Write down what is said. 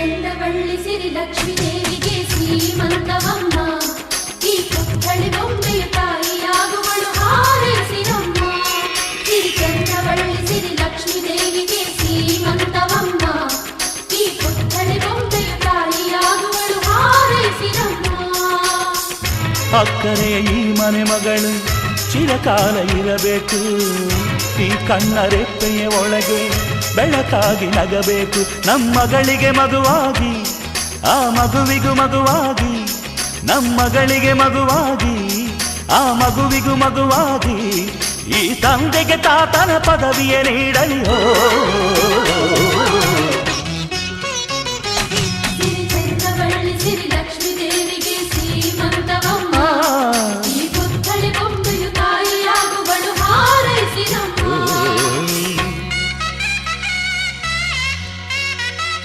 ಚಂದವಳ್ಳಿ ಸಿರಿ ಲಕ್ಷ್ಮೀ ದೇವಿಗೆ ಶ್ರೀಮಂತವಮ್ಮ ಈ ಪುತ್ಥಳಿ ಬೊಮ್ಮೆಯ ತಾಯಿಯಾಗುವಳು ಹಾರೈಸಿರಮ್ಮ ಸಿರಿ ಚಂದವಳ್ಳಿ ಸಿರಿ ಲಕ್ಷ್ಮೀ ದೇವಿಗೆ ಶ್ರೀಮಂತವಮ್ಮ ಈ ಪುತ್ಥಳಿ ಬೊಮ್ಮೆಯ ತಾಯಿಯಾಗುವಳು ಹಾರೈಸಿರಮ್ಮ ಅಕ್ಕರೆಯ ಈ ಮನೆ ಮಗಳು ಚಿರಕಾಲ ಇರಬೇಕು ಈ ಕಣ್ಣ ರೆಪ್ಪೆಯ ಒಳಗೆ ಬೆಳಕಾಗಿ ನಗಬೇಕು ನಮ್ಮಗಳಿಗೆ ಮಗುವಾಗಿ ಆ ಮಗುವಿಗೂ ಮಗುವಾಗಿ ನಮ್ಮಗಳಿಗೆ ಮಗುವಾಗಿ ಆ ಮಗುವಿಗೂ ಮಗುವಾಗಿ ಈ ತಂದೆಗೆ ತಾತನ ಪದವಿಯ ನೀಡಲಿ